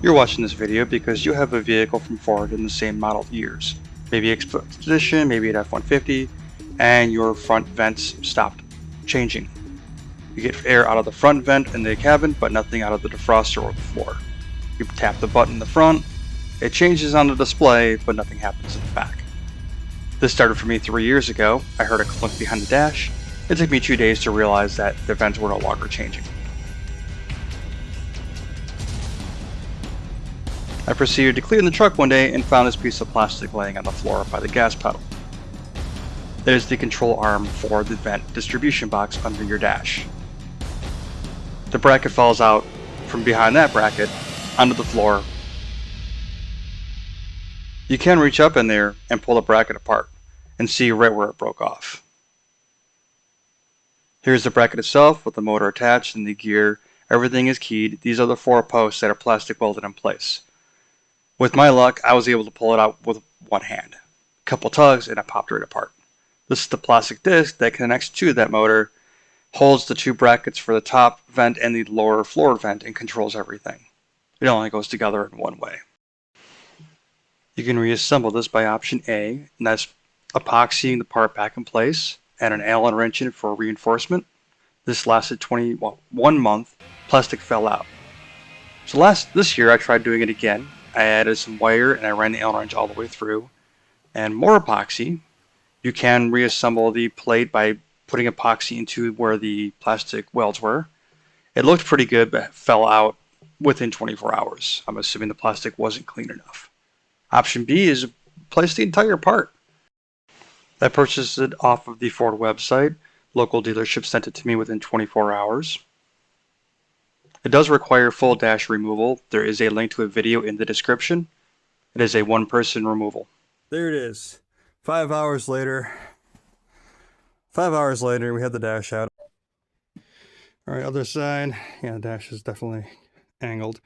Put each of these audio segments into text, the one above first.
You're watching this video because you have a vehicle from Ford in the same model years, maybe Expedition, maybe an F-150, and your front vents stopped changing. You get air out of the front vent in the cabin, but nothing out of the defroster or the floor. You tap the button in the front, it changes on the display, but nothing happens in the back. This started for me 3 years ago. I heard a clunk behind the dash. It took me 2 days to realize that the vents were no longer changing. I proceeded to clean the truck one day and found this piece of plastic laying on the floor by the gas pedal. That is the control arm for the vent distribution box under your dash. The bracket falls out from behind that bracket onto the floor. You can reach up in there and pull the bracket apart and see right where it broke off. Here's the bracket itself with the motor attached and the gear. Everything is keyed. These are the 4 posts that are plastic welded in place. With my luck, I was able to pull it out with one hand. A couple tugs and it popped right apart. This is the plastic disc that connects to that motor, holds the 2 brackets for the top vent and the lower floor vent, and controls everything. It only goes together in one way. You can reassemble this by option A, and that's epoxying the part back in place and an Allen wrench in it for reinforcement. This lasted 1 month. Plastic fell out. So this year I tried doing it again. I added some wire and I ran the Allen wrench all the way through. And more epoxy. You can reassemble the plate by putting epoxy into where the plastic welds were. It looked pretty good, but fell out within 24 hours. I'm assuming the plastic wasn't clean enough. Option B is replace the entire part. I purchased it off of the Ford website. Local dealership sent it to me within 24 hours. It does require full dash removal. There is a link to a video in the description. It is a 1-person removal. There it is. 5 hours later. 5 hours later, we had the dash out. All right, other side. Yeah, the dash is definitely angled.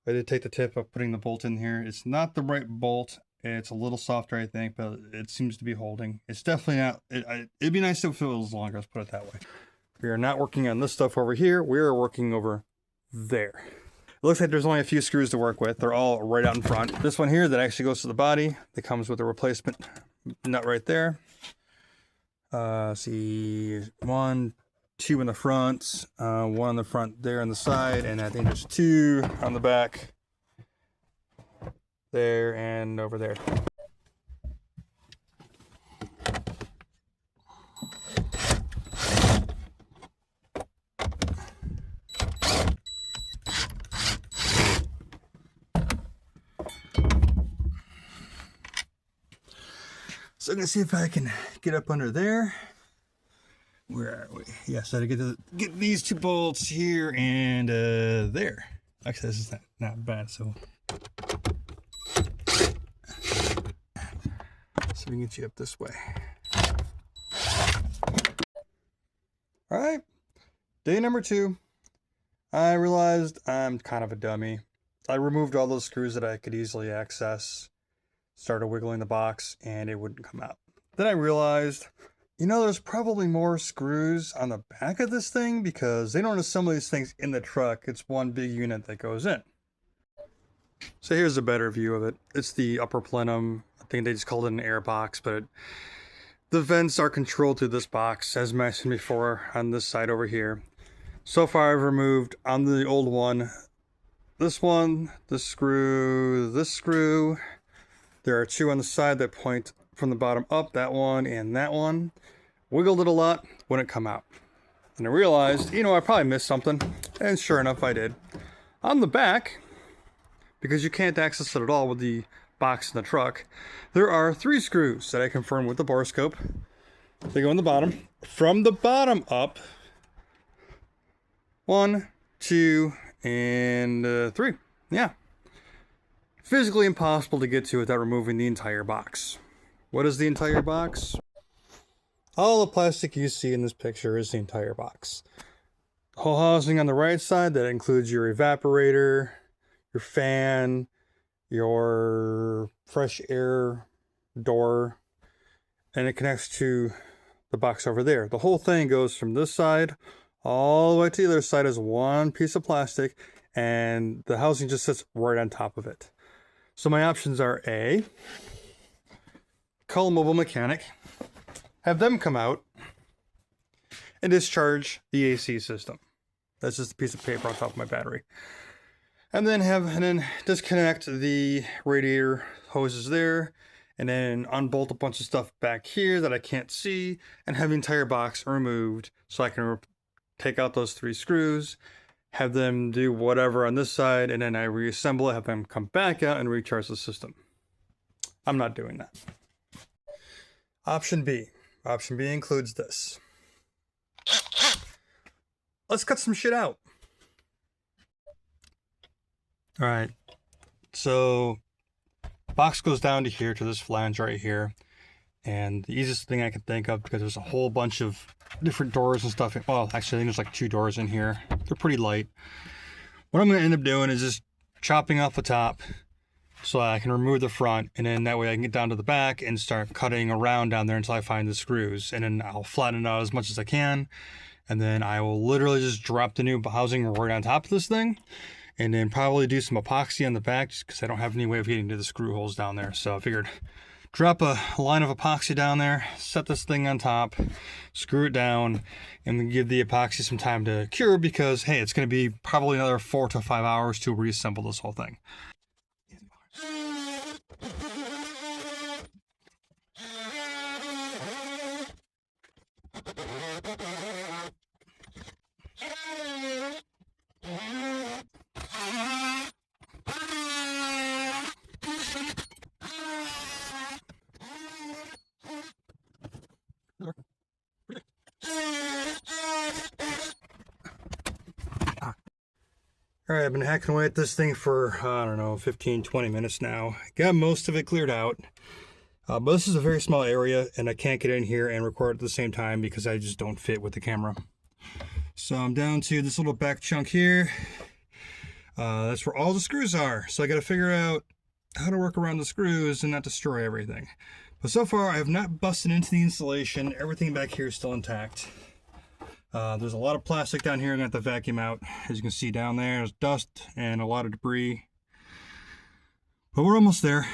I did take the tip of putting the bolt in here. It's not the right bolt. It's a little softer, I think, but it seems to be holding. It's definitely not. It'd be nice if it was longer. Let's put it that way. We are not working on this stuff over here. We are working over there. It looks like there's only a few screws to work with. They're all right out in front. This one here that actually goes to the body, that comes with a replacement nut right there. See, 1, 2 in the front, 1 on the front there on the side, and I think there's 2 on the back there and over there. So I'm gonna see if I can get up under there. Where are we? Yes, I get these 2 bolts here and there. Actually, this is not bad. So we can get you up this way. All right, day number 2. I realized I'm kind of a dummy. I removed all those screws that I could easily access. Started wiggling the box and it wouldn't come out. Then I realized, there's probably more screws on the back of this thing because they don't assemble these things in the truck. It's one big unit that goes in. So here's a better view of it. It's the upper plenum. I think they just called it an air box, but the vents are controlled through this box, as mentioned before, on this side over here. So far I've removed on the old one, this one, this screw. There are 2 on the side that point from the bottom up, that one and that one. Wiggled it a lot, wouldn't come out. And I realized, I probably missed something. And sure enough, I did. On the back, because you can't access it at all with the box in the truck, there are 3 screws that I confirmed with the borescope. They go in the bottom. From the bottom up, 1, 2, and 3. Yeah. Physically impossible to get to without removing the entire box. What is the entire box? All the plastic you see in this picture is the entire box. The whole housing on the right side, that includes your evaporator, your fan, your fresh air door, and it connects to the box over there. The whole thing goes from this side all the way to the other side as one piece of plastic, and the housing just sits right on top of it. So my options are A, call a mobile mechanic, have them come out and discharge the AC system. That's just a piece of paper on top of my battery. And then disconnect the radiator hoses there, and then unbolt a bunch of stuff back here that I can't see, and have the entire box removed so I can take out those 3 screws, have them do whatever on this side, and then I reassemble it, have them come back out and recharge the system. I'm not doing that. Option B. Option B includes this. Let's cut some shit out. All right. So box goes down to here, to this flange right here. And the easiest thing I can think of, because there's a whole bunch of different doors and stuff. Well, actually, I think there's like 2 doors in here. They're pretty light. What I'm going to end up doing is just chopping off the top so I can remove the front. And then that way I can get down to the back and start cutting around down there until I find the screws. And then I'll flatten it out as much as I can. And then I will literally just drop the new housing right on top of this thing. And then probably do some epoxy on the back, just because I don't have any way of getting to the screw holes down there. So I figured drop a line of epoxy down there, set this thing on top, screw it down, and then give the epoxy some time to cure, because hey, it's going to be probably another 4 to 5 hours to reassemble this whole thing. All right, I've been hacking away at this thing for, I don't know, 15, 20 minutes now. Got most of it cleared out. But this is a very small area, and I can't get in here and record at the same time because I just don't fit with the camera. So I'm down to this little back chunk here. That's where all the screws are. So I got to figure out how to work around the screws and not destroy everything. But so far, I have not busted into the insulation. Everything back here is still intact. There's a lot of plastic down here I'm going to have to vacuum out. As you can see down there, there's dust and a lot of debris. But we're almost there.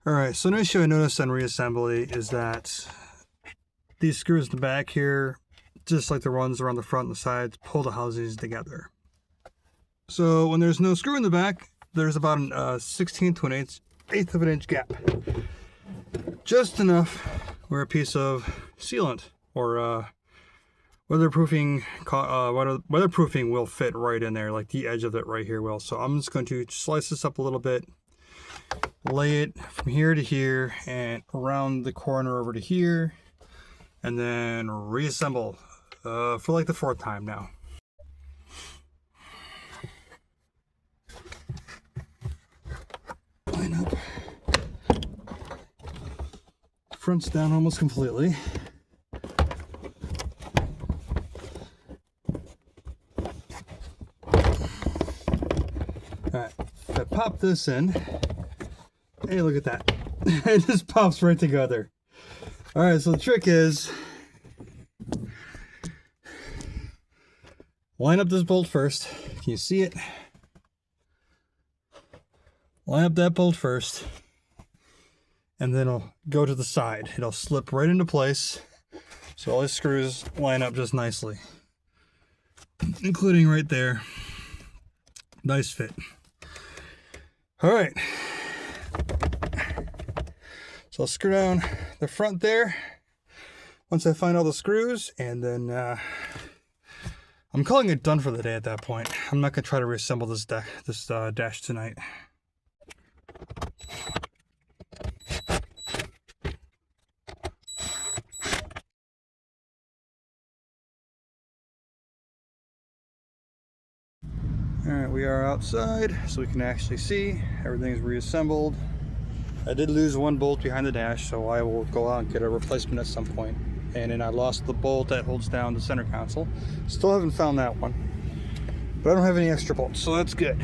Alright, so an issue I noticed on reassembly is that these screws in the back here, just like the ones around the front and the sides, pull the housings together. So when there's no screw in the back, there's about a 1/16 to an eighth of an inch gap. Just enough where a piece of sealant or weatherproofing will fit right in there, like the edge of it right here will. So I'm just going to slice this up a little bit, lay it from here to here and around the corner over to here, and then reassemble for like the 4th time now. Line up. Front's down almost completely. Alright, if I pop this in, hey, look at that. It just pops right together. Alright, so the trick is, line up this bolt first. Can you see it? Line up that bolt first, and then it'll go to the side. It'll slip right into place, so all these screws line up just nicely, including right there. Nice fit. All right, so I'll screw down the front there once I find all the screws, and then I'm calling it done for the day at that point. I'm not gonna try to reassemble this dash tonight. Alright, we are outside, so we can actually see everything's reassembled. I did lose one bolt behind the dash, so I will go out and get a replacement at some point. And then I lost the bolt that holds down the center console. Still haven't found that one, but I don't have any extra bolts, so that's good.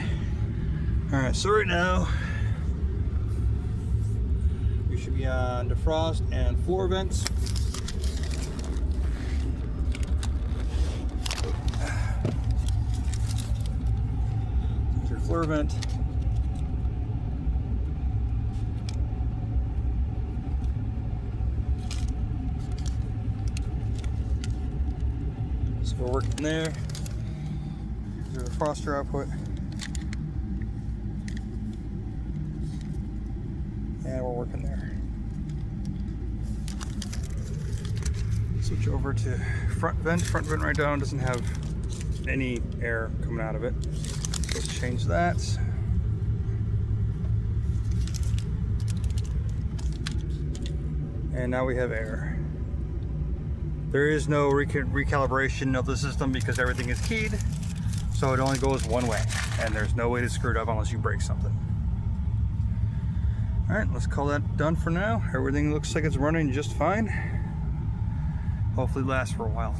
Alright, so right now we should be on defrost and floor vents. Floor vent. So we're working there. Here's the froster output. And we're working there. Switch over to front vent. Front vent right down doesn't have any air coming out of it. Let's change that. And now we have air. There is no recalibration of the system because everything is keyed, so it only goes one way, and there's no way to screw it up unless you break something. All right, let's call that done for now. Everything looks like it's running just fine. Hopefully lasts for a while.